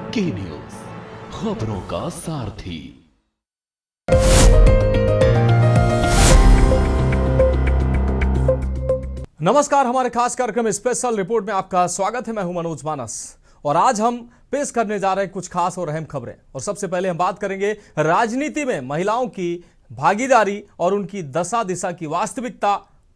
के न्यूज, खबरों का सारथी। नमस्कार, हमारे खास कार्यक्रम स्पेशल रिपोर्ट में आपका स्वागत है। मैं हूं मनोज मानस और आज हम पेश करने जा रहे हैं कुछ खास और अहम खबरें। और सबसे पहले हम बात करेंगे राजनीति में महिलाओं की भागीदारी और उनकी दशा दिशा की वास्तविकता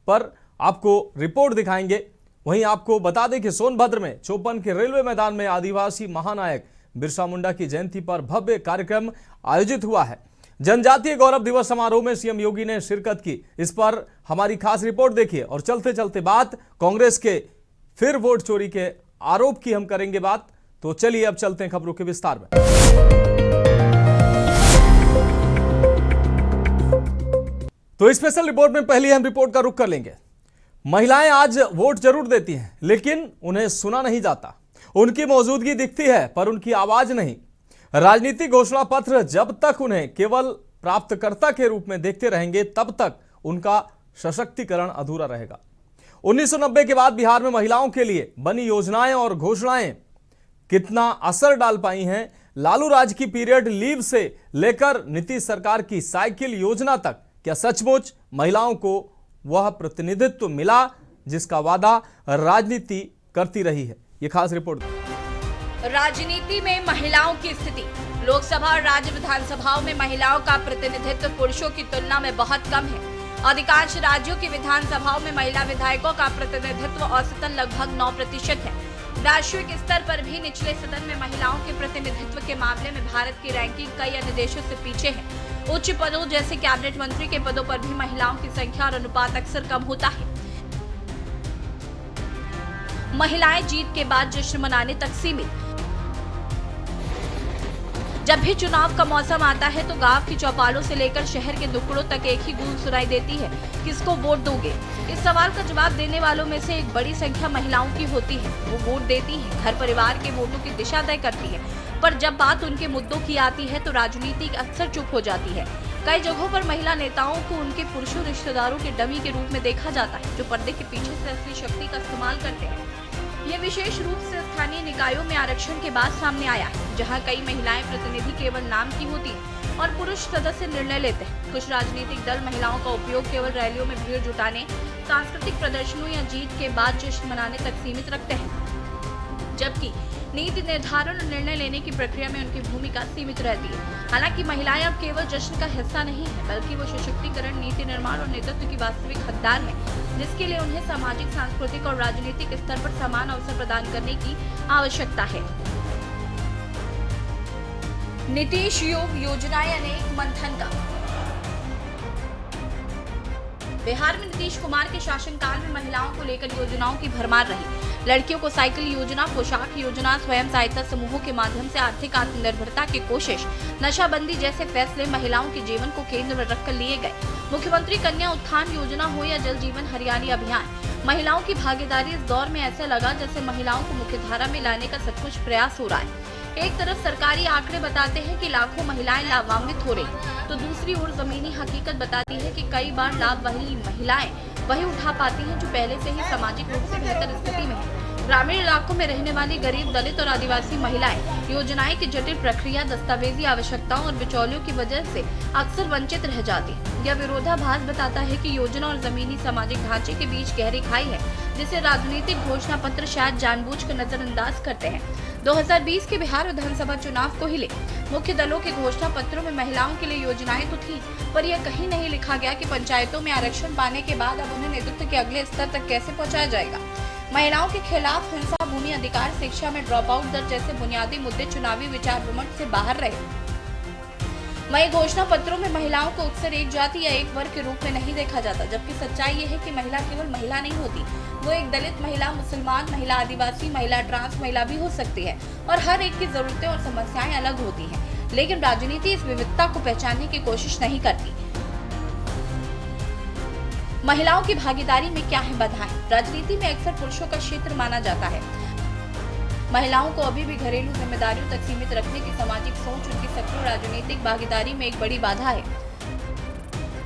पर आपको रिपोर्ट दिखाएंगे। वहीं आपको बता दें कि सोनभद्र में चौपन के रेलवे मैदान में आदिवासी महानायक बिरसा मुंडा की जयंती पर भव्य कार्यक्रम आयोजित हुआ है। जनजातीय गौरव दिवस समारोह में सीएम योगी ने शिरकत की। इस पर हमारी खास रिपोर्ट देखिए। और चलते चलते बात कांग्रेस के फिर वोट चोरी के आरोप की हम करेंगे बात। तो चलिए अब चलते हैं खबरों के विस्तार में। तो स्पेशल रिपोर्ट में पहली हम रिपोर्ट का रुख कर लेंगे। महिलाएं आज वोट जरूर देती हैं, लेकिन उन्हें सुना नहीं जाता। उनकी मौजूदगी दिखती है पर उनकी आवाज नहीं। राजनीतिक घोषणा पत्र जब तक उन्हें केवल प्राप्तकर्ता के रूप में देखते रहेंगे, तब तक उनका सशक्तिकरण अधूरा रहेगा। 1990 के बाद बिहार में महिलाओं के लिए बनी योजनाएं और घोषणाएं कितना असर डाल पाई हैं। लालू राज की पीरियड लीव से लेकर नीतीश सरकार की साइकिल योजना तक, क्या सचमुच महिलाओं को वह प्रतिनिधित्व मिला जिसका वादा राजनीति करती रही है? ये खास रिपोर्ट। राजनीति में महिलाओं की स्थिति। लोकसभा और राज्य विधानसभाओं में महिलाओं का प्रतिनिधित्व पुरुषों की तुलना में बहुत कम है। अधिकांश राज्यों की विधानसभाओं में महिला विधायकों का प्रतिनिधित्व औसतन लगभग 9% है। वैश्विक स्तर पर भी निचले सदन में महिलाओं के प्रतिनिधित्व के मामले में भारत की रैंकिंग कई अन्य देशों से पीछे है। उच्च पदों जैसे कैबिनेट मंत्री के पदों पर भी महिलाओं की संख्या और अनुपात अक्सर कम होता है। महिलाएं जीत के बाद जश्न मनाने तक सीमित। जब भी चुनाव का मौसम आता है तो गांव की चौपालों से लेकर शहर के नुक्कड़ों तक एक ही गूंज सुनाई देती है, किसको वोट दोगे? इस सवाल का जवाब देने वालों में से एक बड़ी संख्या महिलाओं की होती है। वो वोट देती हैं, घर परिवार के वोटों की दिशा तय करती है, पर जब बात उनके मुद्दों की आती है तो राजनीति अक्सर चुप हो जाती है। कई जगहों पर महिला नेताओं को उनके पुरुषों रिश्तेदारों के डमी के रूप में देखा जाता है, जो पर्दे के पीछे से असली शक्ति का इस्तेमाल करते हैं। ये विशेष रूप से स्थानीय निकायों में आरक्षण के बाद सामने आया है, जहां कई महिलाएं प्रतिनिधि केवल नाम की होती हैं और पुरुष सदस्य निर्णय लेते हैं। कुछ राजनीतिक दल महिलाओं का उपयोग केवल रैलियों में भीड़ जुटाने, सांस्कृतिक प्रदर्शनों या जीत के बाद जश्न मनाने तक सीमित रखते हैं, जबकि नीति निर्धारण और निर्णय लेने की प्रक्रिया में उनकी भूमिका सीमित रहती है। हालांकि महिलाएं अब केवल जश्न का हिस्सा नहीं है, बल्कि वो सशक्तिकरण, नीति निर्माण और नेतृत्व की वास्तविक हकदार है, जिसके लिए उन्हें सामाजिक, सांस्कृतिक और राजनीतिक स्तर पर समान अवसर प्रदान करने की आवश्यकता है। नीतीश योग योजनाएं अनेक मंथन का। बिहार में नीतीश कुमार के शासनकाल में महिलाओं को लेकर योजनाओं की भरमार रही। लड़कियों को साइकिल योजना, पोशाक योजना, स्वयं सहायता समूहों के माध्यम से आर्थिक आत्मनिर्भरता की कोशिश, नशाबंदी जैसे फैसले महिलाओं के जीवन को केंद्र में रखकर लिए गए। मुख्यमंत्री कन्या उत्थान योजना हो या जल जीवन हरियाली अभियान, महिलाओं की भागीदारी इस दौर में ऐसे लगा जैसे महिलाओं को मुख्यधारा में लाने का सब कुछ प्रयास हो रहा है। एक तरफ सरकारी आंकड़े बताते हैं कि लाखों महिलाएं लाभान्वित हो रही, तो दूसरी ओर जमीनी हकीकत बताती है कि कई बार लाभ वही महिलाएं वही उठा पाती हैं जो पहले से ही सामाजिक रूप से बेहतर स्थिति में है। ग्रामीण इलाकों में रहने वाली गरीब, दलित और आदिवासी महिलाएं योजनाएं की जटिल प्रक्रिया, दस्तावेजी आवश्यकताओं और बिचौलियों की वजह से अक्सर वंचित रह जाती है। यह विरोधाभास बताता है कि योजना और जमीनी सामाजिक ढांचे के बीच गहरी खाई है, जिसे राजनीतिक घोषणा पत्र शायद जानबूझकर नजरअंदाज करते हैं। 2020 के बिहार विधानसभा चुनाव को ही ले, मुख्य दलों के घोषणा पत्रों में महिलाओं के लिए योजनाएं तो थी, पर यह कहीं नहीं लिखा गया कि पंचायतों में आरक्षण पाने के बाद अब उन्हें नेतृत्व के अगले स्तर तक कैसे पहुंचाया जाएगा। महिलाओं के खिलाफ हिंसा, भूमि अधिकार, शिक्षा में ड्रॉप आउट दर जैसे बुनियादी मुद्दे चुनावी विचार विमर्श से बाहर रहे। वहीं घोषणा पत्रों में महिलाओं को अक्सर एक जाति या एक वर्ग के रूप में नहीं देखा जाता, जबकि सच्चाई ये है कि महिला केवल महिला नहीं होती, वो एक दलित महिला, मुसलमान महिला, आदिवासी महिला, ट्रांस महिला भी हो सकती है और हर एक की जरूरतें और समस्याएं अलग होती हैं। लेकिन राजनीति इस विविधता को पहचानने की कोशिश नहीं करती। महिलाओं की भागीदारी में क्या है बाधाएं? राजनीति में अक्सर पुरुषों का क्षेत्र माना जाता है। महिलाओं को अभी भी घरेलू जिम्मेदारियों तक सीमित रखने की सामाजिक सोच उनकी सक्रिय राजनीतिक भागीदारी में एक बड़ी बाधा है।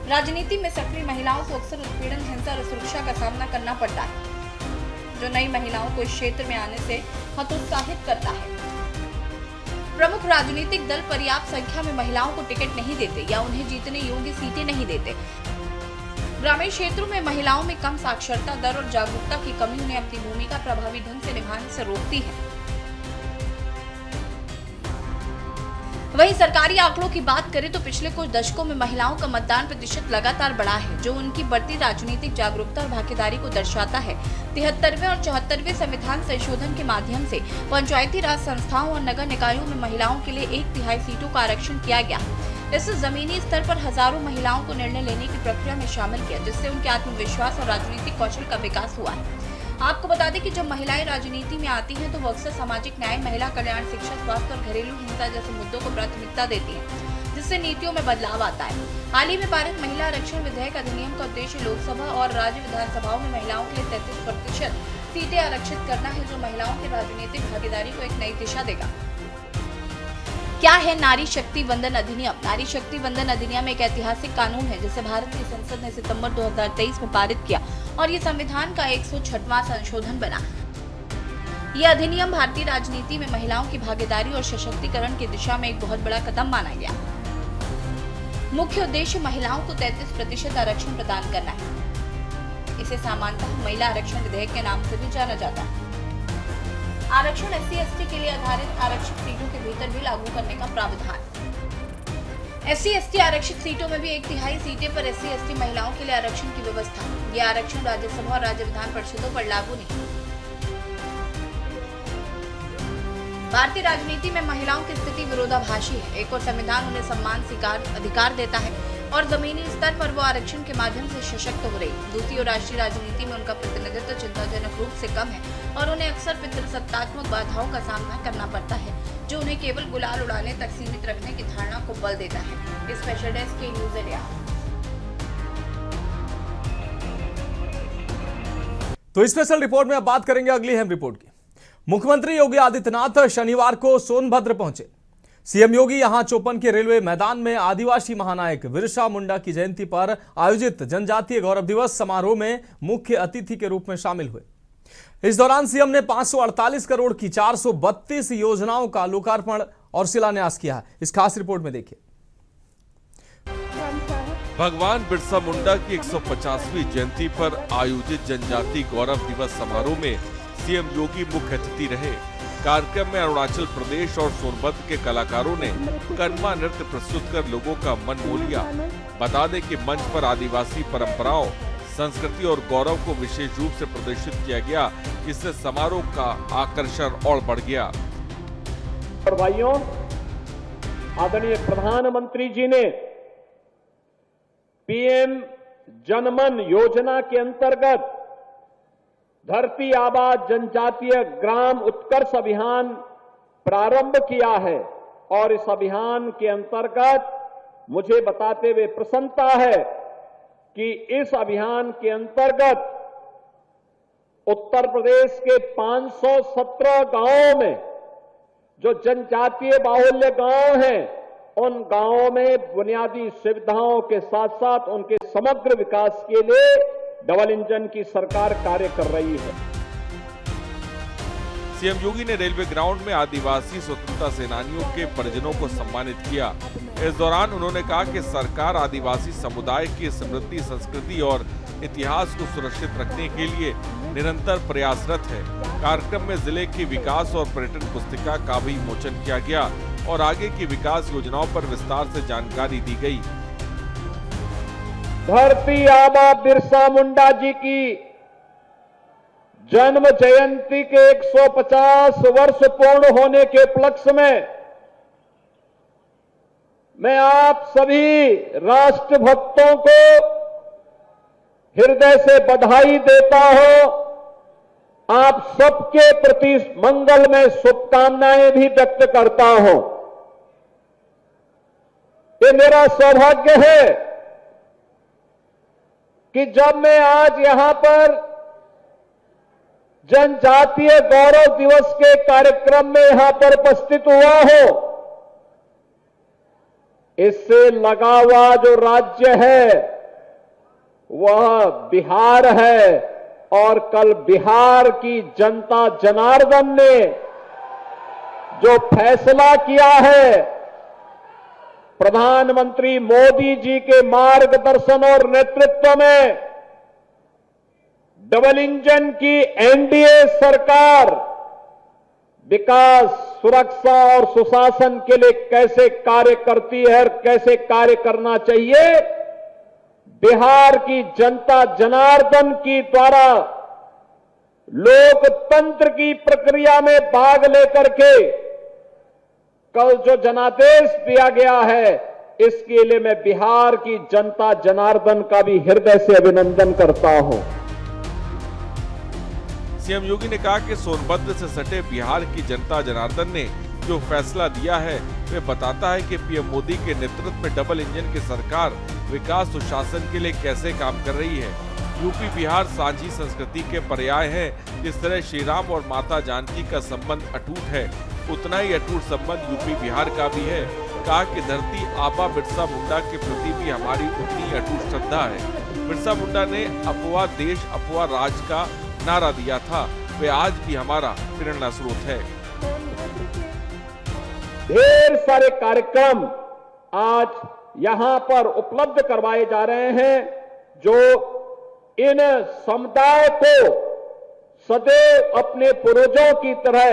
राजनीति में सक्रिय महिलाओं को अक्सर उत्पीड़न, हिंसा और सुरक्षा का सामना करना पड़ता है, जो नई महिलाओं को इस क्षेत्र में आने से हतोत्साहित करता है। प्रमुख राजनीतिक दल पर्याप्त संख्या में महिलाओं को टिकट नहीं देते या उन्हें जीतने योग्य सीटें नहीं देते। ग्रामीण क्षेत्रों में महिलाओं में कम साक्षरता दर और जागरूकता की कमी उन्हें अपनी भूमिका प्रभावी ढंग से निभाने से रोकती है। वहीं सरकारी आंकड़ों की बात करें तो पिछले कुछ दशकों में महिलाओं का मतदान प्रतिशत लगातार बढ़ा है, जो उनकी बढ़ती राजनीतिक जागरूकता और भागीदारी को दर्शाता है। 73वें और 74वें संविधान संशोधन के माध्यम से पंचायती राज संस्थाओं और नगर निकायों में महिलाओं के लिए 1/3 सीटों का आरक्षण किया गया। इससे जमीनी स्तर पर हजारों महिलाओं को निर्णय लेने की प्रक्रिया में शामिल किया, जिससे उनके आत्मविश्वास और राजनीतिक कौशल का विकास हुआ है। आपको बता दें कि जब महिलाएं राजनीति में आती हैं तो वो अक्सर सामाजिक न्याय, महिला कल्याण, शिक्षा, स्वास्थ्य और घरेलू हिंसा जैसे मुद्दों को प्राथमिकता देती हैं, जिससे नीतियों में बदलाव आता है। हाल ही में पारित महिला आरक्षण विधेयक अधिनियम का उद्देश्य लोकसभा और राज्य विधानसभाओं में महिलाओं के लिए 33% सीटें आरक्षित करना है, जो महिलाओं की राजनीतिक भागीदारी को एक नई दिशा देगा। क्या है नारी शक्ति वंदन अधिनियम? नारी शक्ति वंदन अधिनियम एक ऐतिहासिक कानून है जिसे भारत की संसद ने सितंबर 2023 में पारित किया और ये संविधान का 106वां संशोधन बना। यह अधिनियम भारतीय राजनीति में महिलाओं की भागीदारी और सशक्तिकरण की दिशा में एक बहुत बड़ा कदम माना गया। मुख्य उद्देश्य महिलाओं को 33% आरक्षण प्रदान करना है। इसे सामान्यतः महिला आरक्षण विधेयक के नाम से भी जाना जाता है। आरक्षण SC/ST के लिए आधारित आरक्षित सीटों के भीतर भी लागू करने का प्रावधान। SC/ST आरक्षित सीटों में भी 1/3 सीटें पर SC/ST महिलाओं के लिए आरक्षण की व्यवस्था। यह आरक्षण राज्यसभा और राज्य विधान परिषदों पर लागू नहीं। भारतीय राजनीति में महिलाओं की स्थिति विरोधाभासी है। एक और संविधान उन्हें सम्मान, स्वीकार, अधिकार देता है और जमीनी स्तर पर वो आरक्षण के माध्यम से सशक्त हो रही। दूसरी ओर राष्ट्रीय राजनीति में उनका प्रतिनिधित्व चिंताजनक रूप से कम है और उन्हें अक्सर पितृसत्तात्मक बाधाओं का सामना करना पड़ता है, जो उन्हें केवल गुलाल उड़ाने तक सीमित रखने की धारणा को बल देता है। स्पेशल डेस्क के न्यूज एरिया। तो स्पेशल रिपोर्ट में अब बात करेंगे अगली अहम रिपोर्ट की। मुख्यमंत्री योगी आदित्यनाथ शनिवार को सोनभद्र पहुंचे। सीएम योगी यहां चौपन के रेलवे मैदान में आदिवासी महानायक बिरसा मुंडा की जयंती पर आयोजित जनजातीय गौरव दिवस समारोह में मुख्य अतिथि के रूप में शामिल हुए। इस दौरान सीएम ने 548 करोड़ की 432 योजनाओं का लोकार्पण और शिलान्यास किया। इस खास रिपोर्ट में देखिए। भगवान बिरसा मुंडा की 150वीं जयंती पर आयोजित जनजातीय गौरव दिवस समारोह में सीएम योगी मुख्य अतिथि रहे। कार्यक्रम में अरुणाचल प्रदेश और सोनभद्र के कलाकारों ने करमा नृत्य प्रस्तुत कर लोगों का मन मोह लिया। बता दें कि मंच पर आदिवासी परंपराओं, संस्कृति और गौरव को विशेष रूप से प्रदर्शित किया गया, इससे समारोह का आकर्षण और बढ़ गया। और भाइयों, आदरणीय प्रधानमंत्री जी ने पीएम जनमन योजना के अंतर्गत धरती आबा जनजातीय ग्राम उत्कर्ष अभियान प्रारंभ किया है और इस अभियान के अंतर्गत मुझे बताते हुए प्रसन्नता है कि इस अभियान के अंतर्गत उत्तर प्रदेश के 517 गांवों में जो जनजातीय बाहुल्य गांव हैं, उन गांवों में बुनियादी सुविधाओं के साथ साथ उनके समग्र विकास के लिए डबल इंजन की सरकार कार्य कर रही है। सीएम योगी ने रेलवे ग्राउंड में आदिवासी स्वतंत्रता सेनानियों के परिजनों को सम्मानित किया। इस दौरान उन्होंने कहा कि सरकार आदिवासी समुदाय की समृद्धि, संस्कृति और इतिहास को सुरक्षित रखने के लिए निरंतर प्रयासरत है। कार्यक्रम में जिले की विकास और पर्यटन पुस्तिका का भी विमोचन किया गया और आगे की विकास योजनाओं पर विस्तार से जानकारी दी गई। धरती आबा बिरसा मुंडा जी की जन्म जयंती के 150 वर्ष पूर्ण होने के उपलक्ष्य में मैं आप सभी राष्ट्रभक्तों को हृदय से बधाई देता हूं। आप सबके प्रति मंगलमय शुभकामनाएं भी व्यक्त करता हूं। ये मेरा सौभाग्य है कि जब मैं आज यहां पर जनजातीय गौरव दिवस के कार्यक्रम में यहां पर उपस्थित हुआ हूं, इससे लगा हुआ जो राज्य है वह बिहार है और कल बिहार की जनता जनार्दन ने जो फैसला किया है प्रधानमंत्री मोदी जी के मार्गदर्शन और नेतृत्व में डबल इंजन की एनडीए सरकार विकास, सुरक्षा और सुशासन के लिए कैसे कार्य करती है और कैसे कार्य करना चाहिए, बिहार की जनता जनार्दन की द्वारा लोकतंत्र की प्रक्रिया में भाग लेकर के कल जो जनादेश दिया गया है, इसके लिए मैं बिहार की जनता जनार्दन का भी हृदय से अभिनंदन करता हूं। सीएम योगी ने कहा कि सोनभद्र से सटे बिहार की जनता जनार्दन ने जो फैसला दिया है वे बताता है कि पीएम मोदी के नेतृत्व में डबल इंजन की सरकार विकास सुशासन के लिए कैसे काम कर रही है। यूपी बिहार साझी संस्कृति के पर्याय हैं। जिस तरह श्री राम और माता जानकी का संबंध अटूट है, उतना ही अटूट संबंध यूपी बिहार का भी है। कहा कि धरती आबा बिरसा मुंडा के प्रति भी हमारी उतनी अटूट श्रद्धा है। बिरसा मुंडा ने अपवा देश अपवा राज का नारा दिया था, वे आज भी हमारा प्रेरणा स्रोत है। ढेर सारे कार्यक्रम आज यहां पर उपलब्ध करवाए जा रहे हैं जो इन समुदाय को सदैव अपने पूर्वजों की तरह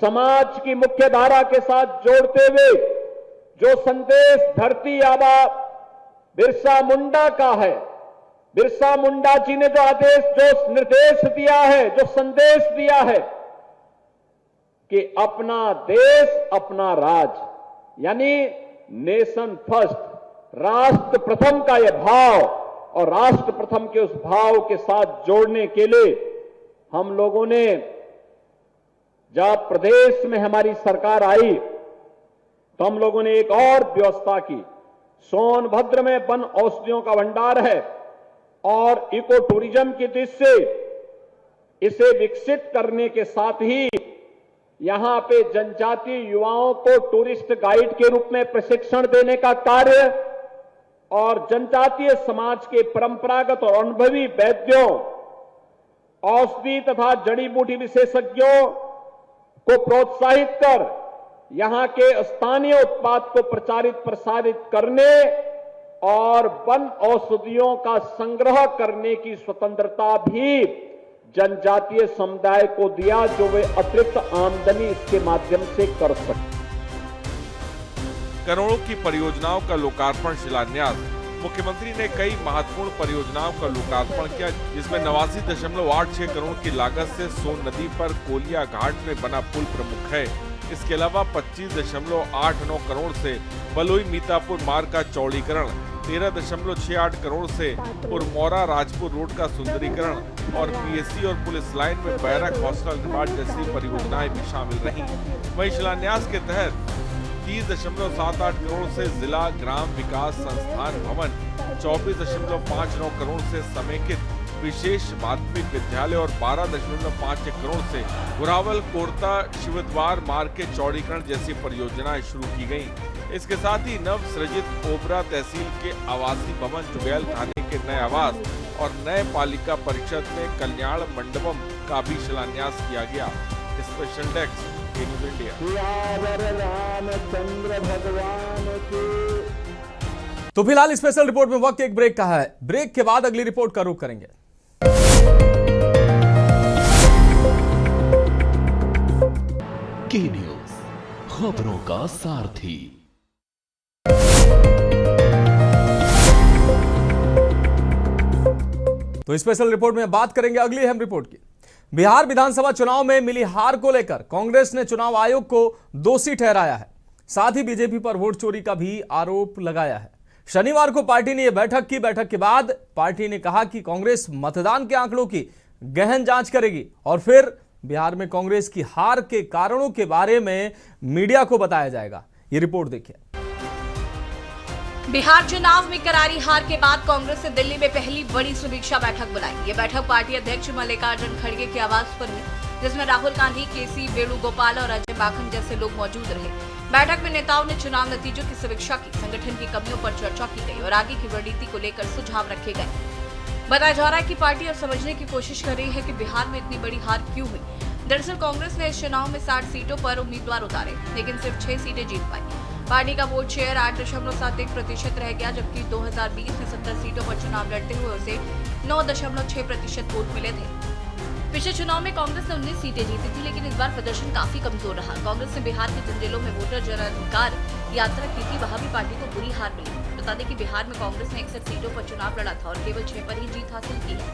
समाज की मुख्य धारा के साथ जोड़ते हुए जो संदेश धरती आबा बिरसा मुंडा का है, बिरसा मुंडा जी ने जो आदेश, जो निर्देश दिया है, जो संदेश दिया है कि अपना देश अपना राज, यानी नेशन फर्स्ट, राष्ट्र प्रथम का यह भाव और राष्ट्र प्रथम के उस भाव के साथ जोड़ने के लिए हम लोगों ने जब प्रदेश में हमारी सरकार आई तो हम लोगों ने एक और व्यवस्था की। सोनभद्र में वन औषधियों का भंडार है और इको टूरिज्म की दृष्टि से इसे विकसित करने के साथ ही यहां पे जनजातीय युवाओं को टूरिस्ट गाइड के रूप में प्रशिक्षण देने का कार्य और जनजातीय समाज के परंपरागत और अनुभवी वैद्यों, औषधि तथा जड़ी बूटी विशेषज्ञों को प्रोत्साहित कर यहां के स्थानीय उत्पाद को प्रचारित प्रसारित करने और वन औषधियों का संग्रह करने की स्वतंत्रता भी जनजातीय समुदाय को दिया, जो वे अतिरिक्त आमदनी इसके माध्यम से कर सकते। करोड़ों की परियोजनाओं का लोकार्पण शिलान्यास। मुख्यमंत्री ने कई महत्वपूर्ण परियोजनाओं का लोकार्पण किया, जिसमें 89.86 करोड़ की लागत से सोन नदी पर कोलिया घाट में बना पुल प्रमुख है। इसके अलावा 25.89 करोड़ से बलुई मीतापुर मार्ग का चौड़ीकरण, 13.68 करोड़ से पुरमौरा राजपुर रोड का सुंदरीकरण और पीएससी और पुलिस लाइन में बैरक हॉस्टल निर्माण जैसी परियोजनाएं भी शामिल रहीं। वहीं शिलान्यास के तहत 30.78 करोड़ से जिला ग्राम विकास संस्थान भवन, 24.59 करोड़ से समेकित विशेष माध्यमिक विद्यालय और 12.51 करोड़ से घुरावल कोरता शिवद्वार मार्ग के चौड़ीकरण जैसी परियोजनाएं शुरू की गयी। इसके साथ ही नव सृजित ओबरा तहसील के आवासीय भवन, जुगैल थाने के नए आवास और नए पालिका परिषद में कल्याण मंडपम का भी शिलान्यास किया गया। Special desk news India. तो फिलहाल स्पेशल रिपोर्ट में वक्त एक ब्रेक का है। ब्रेक के बाद अगली रिपोर्ट का रुख करेंगे। की न्यूज़, खबरों का सारथी। तो स्पेशल रिपोर्ट में बात करेंगे अगली अहम रिपोर्ट की। बिहार विधानसभा चुनाव में मिली हार को लेकर कांग्रेस ने चुनाव आयोग को दोषी ठहराया है। साथ ही बीजेपी पर वोट चोरी का भी आरोप लगाया है। शनिवार को पार्टी ने यह बैठक की। बैठक के बाद पार्टी ने कहा कि कांग्रेस मतदान के आंकड़ों की गहन जांच करेगी और फिर बिहार में कांग्रेस की हार के कारणों के बारे में मीडिया को बताया जाएगा। ये रिपोर्ट देखिए। बिहार चुनाव में करारी हार के बाद कांग्रेस ने दिल्ली में पहली बड़ी समीक्षा बैठक बुलाई। ये बैठक पार्टी अध्यक्ष मल्लिकार्जुन खड़गे के आवास पर हुई, जिसमें राहुल गांधी, केसी वेणुगोपाल और अजय माकन जैसे लोग मौजूद रहे। बैठक में नेताओं ने चुनाव नतीजों की समीक्षा की, संगठन की कमियों पर चर्चा की गई और आगे की रणनीति को लेकर सुझाव रखे गए। बताया जा रहा है कि पार्टी अब समझने की कोशिश कर रही है कि बिहार में इतनी बड़ी हार क्यों हुई। दरअसल कांग्रेस ने इस चुनाव में 60 सीटों पर उम्मीदवार उतारे, लेकिन सिर्फ 6 सीटें जीत पाई। पार्टी का वोट शेयर 8.71% रह गया, जबकि 2020 में 70 सीटों पर चुनाव लड़ते हुए उसे 9.6% वोट मिले थे। पिछले चुनाव में कांग्रेस ने 19 सीटें जीती थी, लेकिन इस बार प्रदर्शन काफी कमजोर रहा। कांग्रेस ने बिहार के जिन जिलों में वोटर जनाधिकार यात्रा की थी, वहां भी पार्टी को बुरी हार मिली। बता दें कि बिहार में कांग्रेस ने 61 सीटों पर चुनाव लड़ा था और केवल 6 पर ही जीत हासिल की है।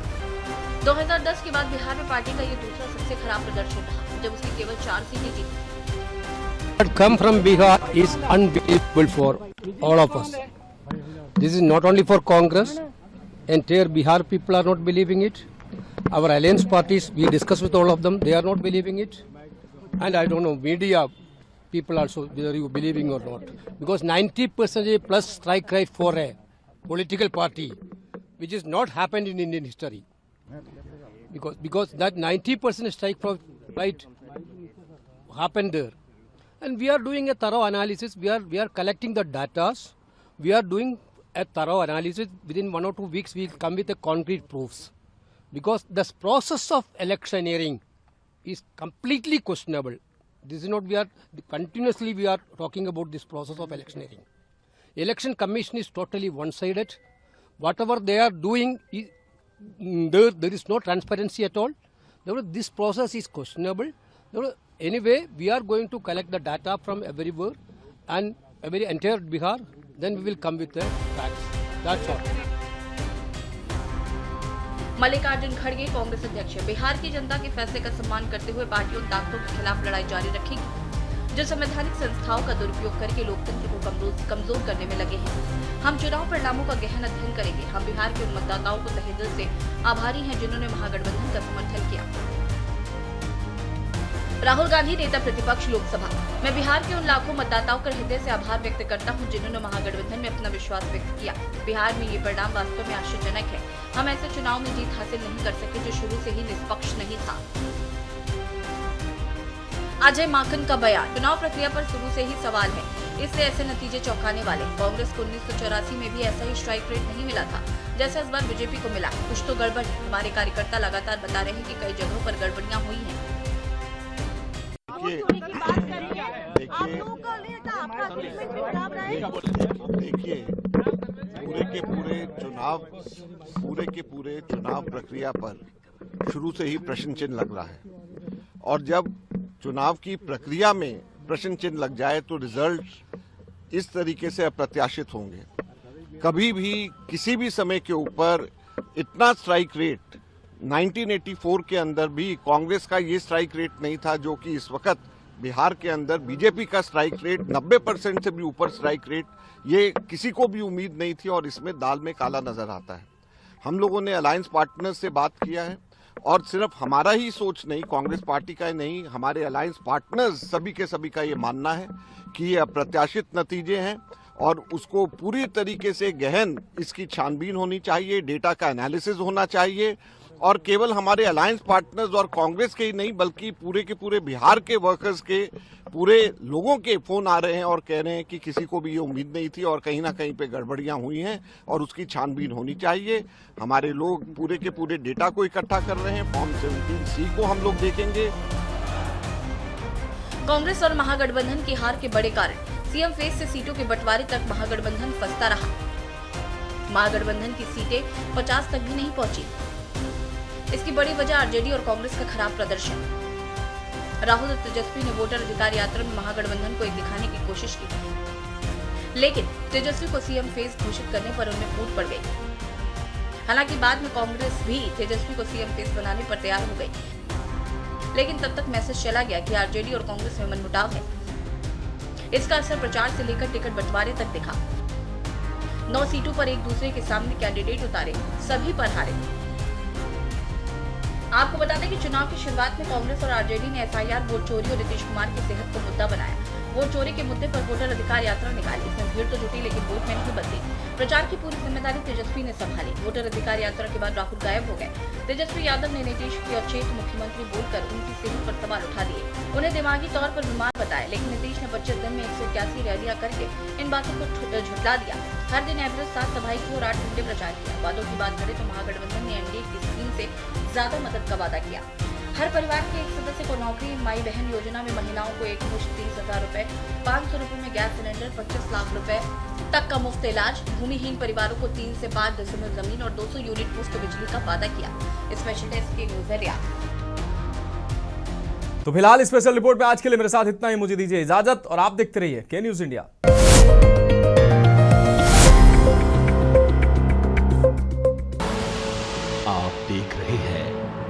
2010 के बाद बिहार में पार्टी का ये दूसरा सबसे खराब प्रदर्शन रहा, जब उसने केवल 4 सीटें जीती। What come from Bihar is unbelievable for all of us. This is not only for Congress. Entire Bihar people are not believing it. Our alliance parties, we discuss with all of them, they are not believing it. And I don't know, media people also, whether you believing or not. Because 90% plus strike rate for a political party, which has not happened in Indian history. Because that 90% strike rate happened there. And we are doing a thorough analysis. We are collecting the data. We are doing a thorough analysis. Within 1 or 2 weeks, we will come with the concrete proofs. Because the process of electioneering is completely questionable. This is not, we are talking about this process of electioneering. Election Commission is totally one-sided. Whatever they are doing, there is no transparency at all. This process is questionable. Anyway, we are going to collect the data from everywhere and entire Bihar. Then we will come with the facts. That's all. Mallikarjun खड़गे कांग्रेस अध्यक्ष है। बिहार की जनता के फैसले का सम्मान करते हुए पार्टी उन ताकतों के खिलाफ लड़ाई जारी रखेगी जो संवैधानिक संस्थाओं का दुरुपयोग करके लोकतंत्र को कमजोर करने में लगे हैं। हम चुनाव परिणामों का गहन अध्ययन करेंगे। हम बिहार के उन मतदाताओं को तहे दिल से आभारी हैं जिन्होंने महागठबंधन का समर्थन किया। राहुल गांधी, नेता प्रतिपक्ष, लोकसभा। मैं बिहार के उन लाखों मतदाताओं का हृदय से आभार व्यक्त करता हूं जिन्होंने महागठबंधन में अपना विश्वास व्यक्त किया। बिहार में ये परिणाम वास्तव में आश्चर्यजनक है। हम ऐसे चुनाव में जीत हासिल नहीं कर सके जो शुरू से ही निष्पक्ष नहीं था। अजय माकन का बयान। चुनाव प्रक्रिया पर शुरू से ही सवाल है, इसलिए ऐसे नतीजे चौंकाने वाले। कांग्रेस को 1984 में भी ऐसा ही स्ट्राइक रेट नहीं मिला था जैसे इस बार बीजेपी को मिला। कुछ तो गड़बड़ है। हमारे कार्यकर्ता लगातार बता रहे हैं कि कई जगहों पर गड़बड़ियां हुई हैं। देखिए, पूरे के पूरे चुनाव प्रक्रिया पर शुरू से ही प्रश्न चिन्ह लग रहा है और जब चुनाव की प्रक्रिया में प्रश्न चिन्ह लग जाए तो रिजल्ट इस तरीके से अप्रत्याशित होंगे। कभी भी किसी भी समय के ऊपर इतना स्ट्राइक रेट 1984 के अंदर भी कांग्रेस का ये स्ट्राइक रेट नहीं था जो कि इस वक्त बिहार के अंदर बीजेपी का स्ट्राइक रेट 90% से भी ऊपर स्ट्राइक रेट, ये किसी को भी उम्मीद नहीं थी और इसमें दाल में काला नजर आता है। हम लोगों ने अलायंस पार्टनर्स से बात किया है और सिर्फ हमारा ही सोच नहीं, कांग्रेस पार्टी का ही नहीं, हमारे अलायंस पार्टनर्स सभी के सभी का ये मानना है कि ये अप्रत्याशित नतीजे हैं और उसको पूरी तरीके से गहन इसकी छानबीन होनी चाहिए, डेटा का एनालिसिस होना चाहिए और केवल हमारे अलायंस पार्टनर्स और कांग्रेस के ही नहीं बल्कि पूरे के पूरे बिहार के वर्कर्स के, पूरे लोगों के फोन आ रहे हैं और कह रहे हैं कि किसी को भी ये उम्मीद नहीं थी और कहीं ना कहीं पे गड़बड़ियां हुई हैं और उसकी छानबीन होनी चाहिए। हमारे लोग पूरे के पूरे डेटा को इकट्ठा कर रहे हैं। फॉर्म 17C को हम लोग देखेंगे। कांग्रेस और महागठबंधन की हार के बड़े कारण सीएम फेज से सीटों के बंटवारे तक महागठबंधन फंसता रहा। महागठबंधन की सीटें 50 तक भी नहीं पहुंची। इसकी बड़ी वजह आरजेडी और कांग्रेस का खराब प्रदर्शन। राहुल और तेजस्वी ने वोटर अधिकार यात्रा में महागठबंधन को एक दिखाने की कोशिश की, लेकिन तेजस्वी को सीएम फेज घोषित करने पर उनमें फूट पड़ गई। हालांकि बाद में कांग्रेस भी तेजस्वी को सीएम फेज बनाने पर तैयार हो गई, लेकिन तब तक मैसेज चला गया कि आरजेडी और कांग्रेस में मनमुटाव है। इसका असर प्रचार से लेकर टिकट बंटवारे तक दिखा। 9 सीटों पर एक दूसरे के सामने कैंडिडेट उतारे, सभी पर हारे। आपको बता दें कि चुनाव की शुरुआत में कांग्रेस और आरजेडी ने एफआईआर, वोट चोरी और नीतीश कुमार की सेहत को मुद्दा बनाया। वोट चोरी के मुद्दे पर वोटर अधिकार यात्रा निकाली। इसमें भीड़ तो जुटी लेकिन वोट में नहीं बदली। प्रचार की पूरी जिम्मेदारी तेजस्वी ने संभाली। वोटर अधिकार यात्रा के बाद राहुल गायब हो गए। तेजस्वी यादव ने नीतीश की अचेत मुख्यमंत्री बोलकर उनकी सेहत पर सवाल उठा दिए, उन्हें दिमागी तौर पर बीमार बताया। लेकिन नीतीश ने 25 दिन में 181 रैलियां करके इन बातों को झुठला दिया। हर दिन एवरेज 7 सभाएं की और 8 घंटे प्रचार किया। वादों की बात करें तो महागठबंधन ने एनडीए की स्कीम से ज्यादा मदद का वादा किया। हर परिवार के एक सदस्य को नौकरी, माई बहन योजना में महिलाओं को एक मुश्त 30,000 रुपए, 500 रुपए में गैस सिलेंडर, 25 लाख रुपए तक का मुफ्त इलाज, भूमिहीन परिवारों को 3 से 5 दशमलव जमीन और 200 यूनिट मुफ्त बिजली का वादा किया। स्पेशल डेस्क की न्यूज एरिया। तो फिलहाल स्पेशल रिपोर्ट में आज के लिए मेरे साथ इतना ही। मुझे दीजिए इजाजत और आप देखते रहिए के न्यूज इंडिया।